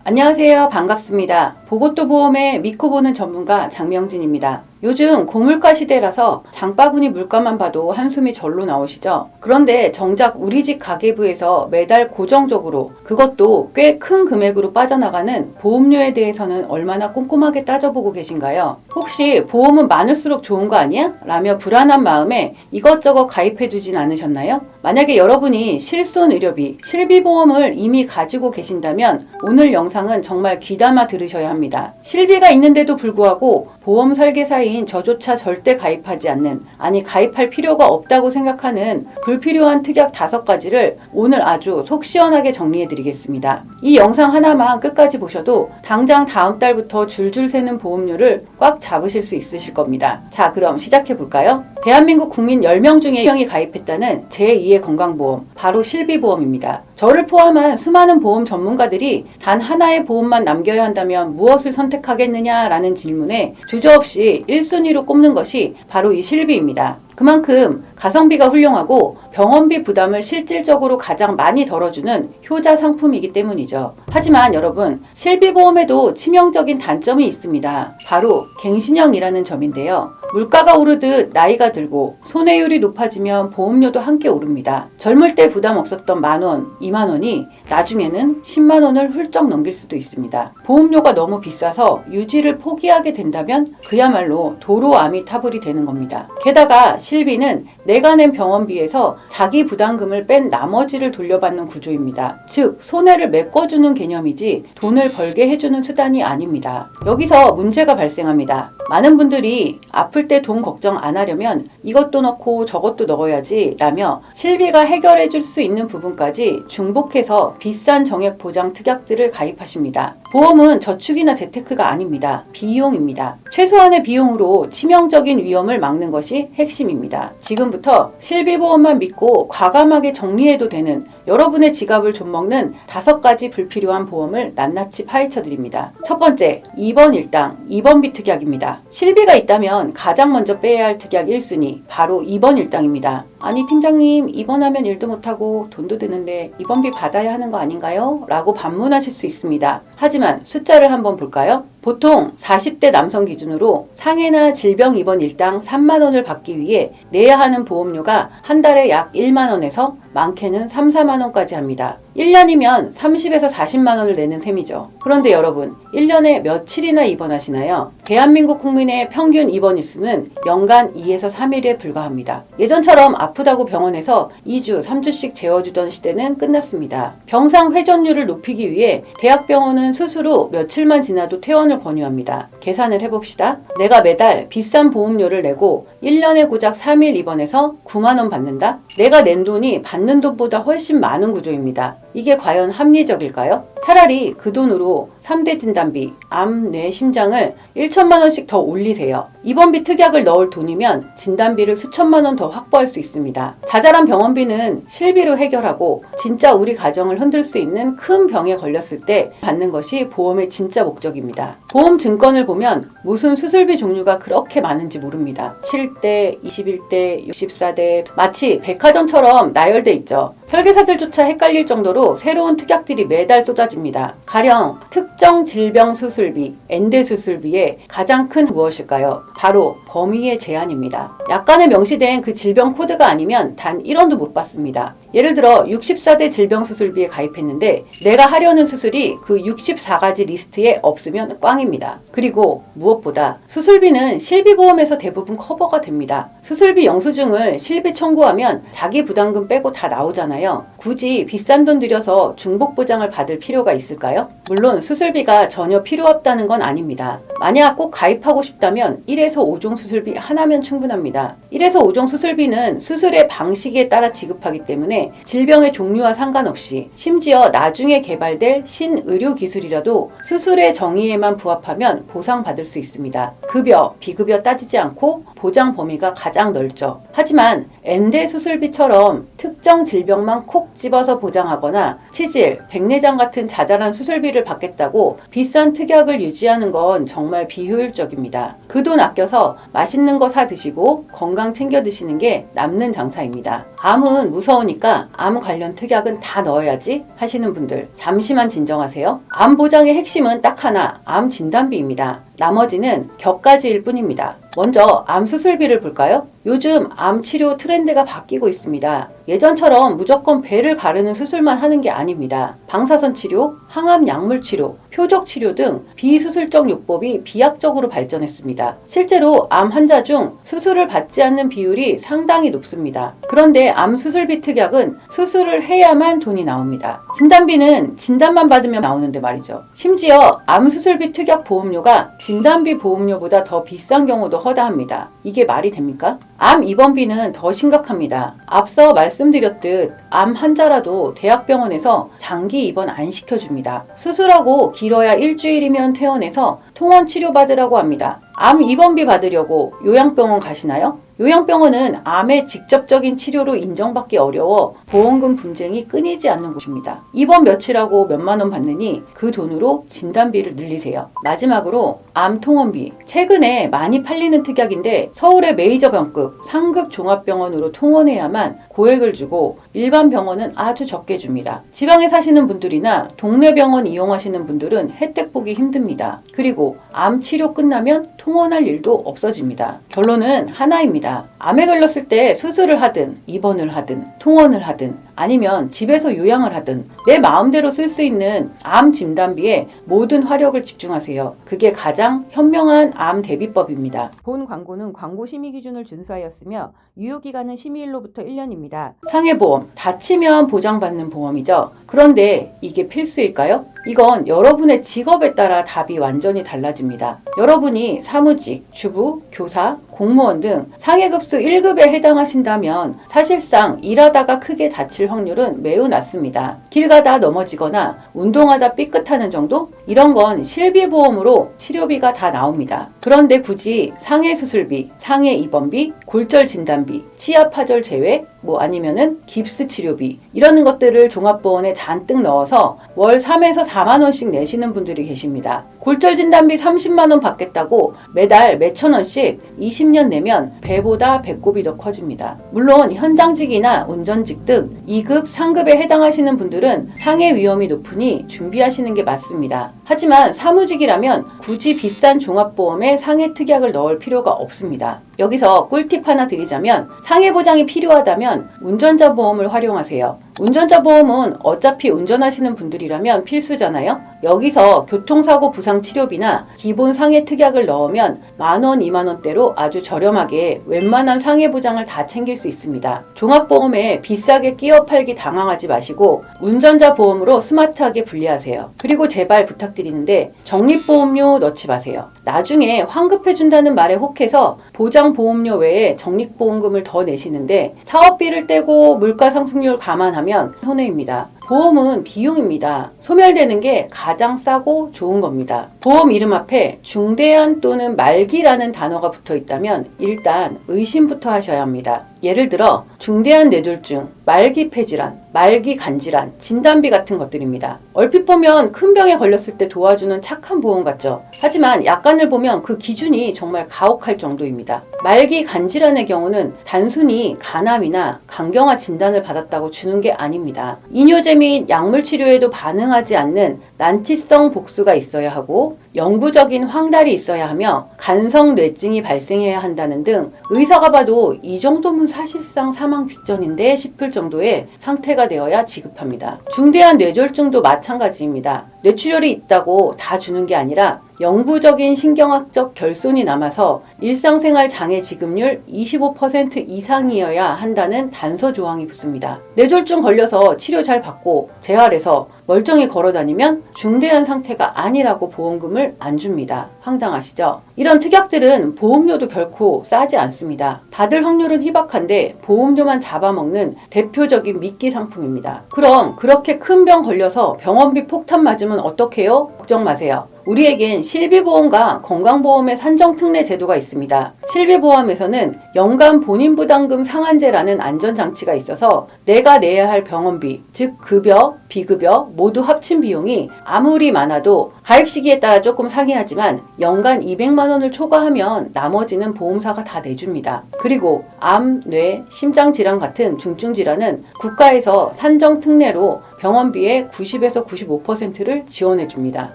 안녕하세요. 반갑습니다. 보고또 보험의 믿고 보는 전문가 장명진입니다. 요즘 고물가 시대라서 장바구니 물가만 봐도 한숨이 절로 나오시죠? 그런데 정작 우리 집 가계부에서 매달 고정적으로 그것도 꽤 큰 금액으로 빠져나가는 보험료에 대해서는 얼마나 꼼꼼하게 따져보고 계신가요? 혹시 보험은 많을수록 좋은 거 아니야? 라며 불안한 마음에 이것저것 가입해두진 않으셨나요? 만약에 여러분이 실손의료비, 실비보험을 이미 가지고 계신다면 오늘 영상은 정말 귀담아 들으셔야 합니다. 실비가 있는데도 불구하고 보험 설계사인 저조차 절대 가입하지 않는, 아니 가입할 필요가 없다고 생각하는 불필요한 특약 5가지를 오늘 아주 속 시원하게 정리해 드리겠습니다. 이 영상 하나만 끝까지 보셔도 당장 다음 달부터 줄줄 새는 보험료를 꽉 잡으실 수 있으실 겁니다. 자, 그럼 시작해 볼까요? 대한민국 국민 10명 중에 1명이 가입했다는 제2의 건강보험, 바로 실비보험입니다. 저를 포함한 수많은 보험 전문가들이 단 하나의 보험만 남겨야 한다면 무엇을 선택하겠느냐라는 질문에 주저없이 1순위로 꼽는 것이 바로 이 실비입니다. 그만큼 가성비가 훌륭하고 병원비 부담을 실질적으로 가장 많이 덜어주는 효자 상품이기 때문이죠. 하지만 여러분, 실비보험에도 치명적인 단점이 있습니다. 바로 갱신형이라는 점인데요. 물가가 오르듯 나이가 들고 손해율이 높아지면 보험료도 함께 오릅니다. 젊을 때 부담 없었던 만원, 2만원이 나중에는 10만원을 훌쩍 넘길 수도 있습니다. 보험료가 너무 비싸서 유지를 포기하게 된다면 그야말로 도로아미타불이 되는 겁니다. 게다가 실비는 내가 낸 병원비에서 자기 부담금을 뺀 나머지를 돌려받는 구조입니다. 즉, 손해를 메꿔주는 개념이지 돈을 벌게 해주는 수단이 아닙니다. 여기서 문제가 발생합니다. 많은 분들이 아플 때 돈 걱정 안 하려면 이것도 넣고 저것도 넣어야지 라며 실비가 해결해 줄 수 있는 부분까지 중복해서 비싼 정액 보장 특약들을 가입하십니다. 보험은 저축이나 재테크가 아닙니다. 비용입니다. 최소한의 비용으로 치명적인 위험을 막는 것이 핵심입니다. 지금부터 실비보험만 믿고 과감하게 정리해도 되는 여러분의 지갑을 좀먹는 5가지 불필요한 보험을 낱낱이 파헤쳐 드립니다. 첫 번째, 입원 일당, 입원비 특약입니다. 실비가 있다면 가장 먼저 빼야 할 특약 1순위, 바로 입원 일당입니다. 아니 팀장님, 입원하면 일도 못하고 돈도 드는데 입원비 받아야 하는 거 아닌가요? 라고 반문하실 수 있습니다. 하지만 숫자를 한번 볼까요? 보통 40대 남성 기준으로 상해나 질병 입원 일당 3만원을 받기 위해 내야 하는 보험료가 한 달에 약 1만원에서 많게는 3, 4만원까지 합니다. 1년이면 30에서 40만원을 내는 셈이죠. 그런데 여러분, 1년에 며칠이나 입원하시나요? 대한민국 국민의 평균 입원 일수는 연간 2에서 3일에 불과합니다. 예전처럼 아프다고 병원에서 2주, 3주씩 재워주던 시대는 끝났습니다. 병상 회전율을 높이기 위해 대학병원은 수술 후 며칠만 지나도 퇴원을 권유합니다. 계산을 해봅시다. 내가 매달 비싼 보험료를 내고 1년에 고작 3일 입원해서 9만원 받는다? 내가 낸 돈이 받는 돈보다 훨씬 많은 구조입니다. 이게 과연 합리적일까요? 차라리 그 돈으로 3대 진단비, 암, 뇌, 심장을 1천만원씩 더 올리세요. 입원비 특약을 넣을 돈이면 진단비를 수천만원 더 확보할 수 있습니다. 자잘한 병원비는 실비로 해결하고 진짜 우리 가정을 흔들 수 있는 큰 병에 걸렸을 때 받는 것이 보험의 진짜 목적입니다. 보험 증권을 보면 무슨 수술비 종류가 그렇게 많은지 모릅니다. 7대, 21대, 64대, 마치 백화점처럼 나열돼 있죠. 설계사들조차 헷갈릴 정도로 새로운 특약들이 매달 쏟아집니다. 가령 특정 질병 수술비, 엔대 수술비의 가장 큰 무엇일까요? 바로 범위의 제한입니다. 약관에 명시된 그 질병 코드가 아니면 단 1원도 못 받습니다. 예를 들어 64대 질병 수술비에 가입했는데 내가 하려는 수술이 그 64가지 리스트에 없으면 꽝입니다. 그리고 무엇보다 수술비는 실비보험에서 대부분 커버가 됩니다. 수술비 영수증을 실비 청구하면 자기 부담금 빼고 다 나오잖아요. 굳이 비싼 돈 들여서 중복 보장을 받을 필요가 있을까요? 물론 수술비가 전혀 필요 없다는 건 아닙니다. 만약 꼭 가입하고 싶다면 1에서 5종 수술비 하나면 충분합니다. 1에서 5종 수술비는 수술의 방식에 따라 지급하기 때문에 질병의 종류와 상관없이 심지어 나중에 개발될 신의료 기술이라도 수술의 정의에만 부합하면 보상받을 수 있습니다. 급여, 비급여 따지지 않고 보장 범위가 가장 넓죠. 하지만 엔대 수술비처럼 특정 질병만 콕 집어서 보장하거나 치질, 백내장 같은 자잘한 수술비를 받겠다고 비싼 특약을 유지하는 건 정말 비효율적입니다. 그 돈 아껴서 맛있는 거 사 드시고 건강 챙겨 드시는 게 남는 장사입니다. 암은 무서우니까 내가 암 관련 특약은 다 넣어야지 하시는 분들 잠시만 진정하세요. 암 보장의 핵심은 딱 하나, 암 진단비입니다. 나머지는 격가지일 뿐입니다. 먼저 암 수술비를 볼까요? 요즘 암 치료 트렌드가 바뀌고 있습니다. 예전처럼 무조건 배를 가르는 수술만 하는 게 아닙니다. 방사선 치료, 항암 약물 치료, 표적 치료 등 비수술적 요법이 비약적으로 발전했습니다. 실제로 암 환자 중 수술을 받지 않는 비율이 상당히 높습니다. 그런데 암 수술비 특약은 수술을 해야만 돈이 나옵니다. 진단비는 진단만 받으면 나오는데 말이죠. 심지어 암 수술비 특약 보험료가 진단비 보험료보다 더 비싼 경우도 허다합니다. 이게 말이 됩니까? 암 입원비는 더 심각합니다. 앞서 말씀드렸듯 암 환자라도 대학병원에서 장기 입원 안 시켜줍니다. 수술하고 길어야 일주일이면 퇴원해서 통원 치료받으라고 합니다. 암 입원비 받으려고 요양병원 가시나요? 요양병원은 암의 직접적인 치료로 인정받기 어려워 보험금 분쟁이 끊이지 않는 곳입니다. 입원 며칠하고 몇만 원 받느니 그 돈으로 진단비를 늘리세요. 마지막으로 암 통원비. 최근에 많이 팔리는 특약인데 서울의 메이저 병급 상급 종합병원으로 통원해야만 고액을 주고 일반 병원은 아주 적게 줍니다. 지방에 사시는 분들이나 동네 병원 이용하시는 분들은 혜택 보기 힘듭니다. 그리고 암 치료 끝나면 통원할 일도 없어집니다. 결론은 하나입니다. 암에 걸렸을 때 수술을 하든 입원을 하든 통원을 하든 아니면 집에서 요양을 하든 내 마음대로 쓸 수 있는 암 진단비에 모든 화력을 집중하세요. 그게 가장 현명한 암 대비법입니다. 본 광고는 광고 심의 기준을 준수하였으며 유효기간은 심의일로부터 1년입니다. 상해보험, 다치면 보장받는 보험이죠. 그런데 이게 필수일까요? 이건 여러분의 직업에 따라 답이 완전히 달라집니다. 여러분이 사무직, 주부, 교사, 공무원 등 상해급수 1급에 해당하신다면 사실상 일하다가 크게 다칠 확률은 매우 낮습니다. 길 가다 넘어지거나 운동하다 삐끗하는 정도? 이런 건 실비보험으로 치료비가 다 나옵니다. 그런데 굳이 상해 수술비, 상해 입원비, 골절 진단비, 치아 파절 제외, 아니면은 깁스 치료비 이런 것들을 종합보험에 잔뜩 넣어서 월 3에서 4만 원씩 내시는 분들이 계십니다. 골절 진단비 30만 원 받겠다고 매달 몇천 원씩 20년 내면 배보다 배꼽이 더 커집니다. 물론 현장직이나 운전직 등 2급, 3급에 해당하시는 분들은 상해 위험이 높으니 준비하시는 게 맞습니다. 하지만 사무직이라면 굳이 비싼 종합보험에 상해 특약을 넣을 필요가 없습니다. 여기서 꿀팁 하나 드리자면 상해 보장이 필요하다면 운전자 보험을 활용하세요. 운전자 보험은 어차피 운전하시는 분들이라면 필수잖아요. 여기서 교통사고 부상 치료비나 기본 상해 특약을 넣으면 만원, 2만원대로 아주 저렴하게 웬만한 상해 보장을 다 챙길 수 있습니다. 종합보험에 비싸게 끼어 팔기 당황하지 마시고 운전자 보험으로 스마트하게 분리하세요. 그리고 제발 부탁드리는데 적립보험료 넣지 마세요. 나중에 환급해준다는 말에 혹해서 보장보험료 외에 적립보험금을 더 내시는데 사업비를 떼고 물가상승률 감안하면 손해입니다. 보험은 비용입니다. 소멸되는 게 가장 싸고 좋은 겁니다. 보험 이름 앞에 중대한 또는 말기라는 단어가 붙어 있다면 일단 의심부터 하셔야 합니다. 예를 들어 중대한 뇌졸중, 말기 폐질환, 말기 간질환, 진단비 같은 것들입니다. 얼핏 보면 큰 병에 걸렸을 때 도와주는 착한 보험 같죠. 하지만 약관을 보면 그 기준이 정말 가혹할 정도입니다. 말기 간질환의 경우는 단순히 간암이나 간경화 진단을 받았다고 주는 게 아닙니다. 이뇨제 및 약물 치료에도 반응하지 않는 난치성 복수가 있어야 하고 영구적인 황달이 있어야 하며 간성 뇌증이 발생해야 한다는 등 의사가 봐도 이 정도면 사실상 사망 직전인데 싶을 정도의 상태가 되어야 지급합니다. 중대한 뇌졸중도 마찬가지입니다. 뇌출혈이 있다고 다 주는 게 아니라 영구적인 신경학적 결손이 남아서 일상생활 장애 지급률 25% 이상이어야 한다는 단서 조항이 붙습니다. 뇌졸중 걸려서 치료 잘 받고 재활해서 멀쩡히 걸어다니면 중대한 상태가 아니라고 보험금을 안 줍니다. 황당하시죠? 이런 특약들은 보험료도 결코 싸지 않습니다. 받을 확률은 희박한데 보험료만 잡아먹는 대표적인 미끼 상품입니다. 그럼 그렇게 큰 병 걸려서 병원비 폭탄 맞으면 어떡해요? 걱정 마세요. 우리에겐 실비보험과 건강보험의 산정특례 제도가 있습니다. 실비보험에서는 연간 본인부담금 상한제라는 안전장치가 있어서 내가 내야 할 병원비, 즉 급여, 비급여 모두 합친 비용이 아무리 많아도 가입 시기에 따라 조금 상이하지만 연간 200만 원을 초과하면 나머지는 보험사가 다 내줍니다. 그리고 암, 뇌, 심장 질환 같은 중증 질환은 국가에서 산정 특례로 병원비의 90에서 95%를 지원해 줍니다.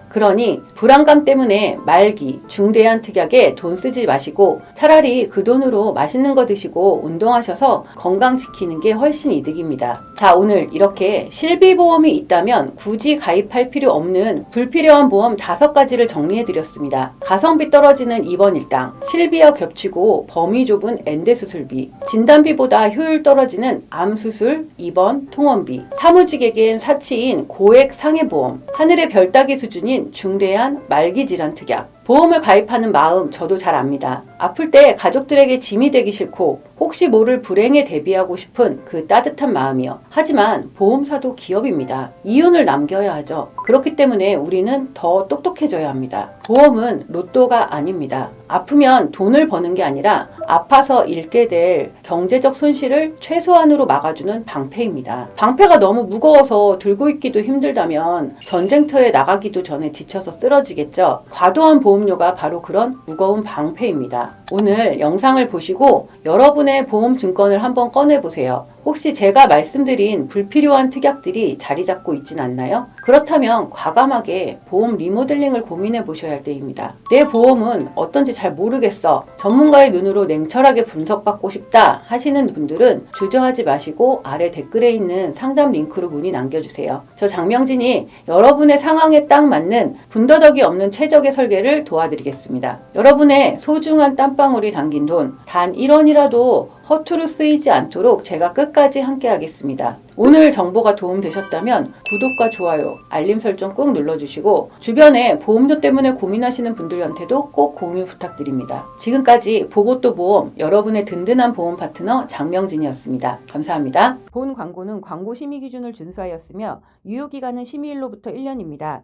그러니 불안감 때문에 말기, 중대한 특약에 돈 쓰지 마시고 차라리 그 돈으로 맛있는 거 드시고 운동하셔서 건강지키는 게 훨씬 이득입니다. 자, 오늘 이렇게 실비보험이 있다면 굳이 가입할 필요 없는 불필요한 보험 5가지를 정리해 드렸습니다. 가성비 떨어지는 입원 일당, 실비와 겹치고 범위 좁은 엔대수술비, 진단비보다 효율 떨어지는 암수술, 입원, 통원비, 사무직에겐 사치인 고액 상해보험, 하늘의 별 따기 수준인 중대한 말기질환 특약. 보험을 가입하는 마음 저도 잘 압니다. 아플 때 가족들에게 짐이 되기 싫고 혹시 모를 불행에 대비하고 싶은 그 따뜻한 마음이요. 하지만 보험사도 기업입니다. 이윤을 남겨야 하죠. 그렇기 때문에 우리는 더 똑똑해져야 합니다. 보험은 로또가 아닙니다. 아프면 돈을 버는 게 아니라 아파서 잃게 될 경제적 손실을 최소한으로 막아주는 방패입니다. 방패가 너무 무거워서 들고 있기도 힘들다면 전쟁터에 나가기도 전에 지쳐서 쓰러지겠죠. 과도한 보험료가 바로 그런 무거운 방패입니다. 오늘 영상을 보시고 여러분의 보험 증권을 한번 꺼내보세요. 혹시 제가 말씀드린 불필요한 특약들이 자리 잡고 있진 않나요? 그렇다면 과감하게 보험 리모델링을 고민해 보셔야 할 때입니다. 내 보험은 어떤지 잘 모르겠어. 전문가의 눈으로 냉철하게 분석받고 싶다 하시는 분들은 주저하지 마시고 아래 댓글에 있는 상담 링크로 문의 남겨주세요. 저 장명진이 여러분의 상황에 딱 맞는 군더더기 없는 최적의 설계를 도와드리겠습니다. 여러분의 소중한 땀방울이 담긴 돈 단 1원이라도 허투루 쓰이지 않도록 제가 끝까지 함께 하겠습니다. 오늘 정보가 도움되셨다면 구독과 좋아요, 알림 설정 꾹 눌러주시고 주변에 보험료 때문에 고민하시는 분들한테도 꼭 공유 부탁드립니다. 지금까지 보고또 보험, 여러분의 든든한 보험 파트너 장명진이었습니다. 감사합니다. 본 광고는 광고 심의 기준을 준수하였으며 유효기간은 심의일로부터 1년입니다.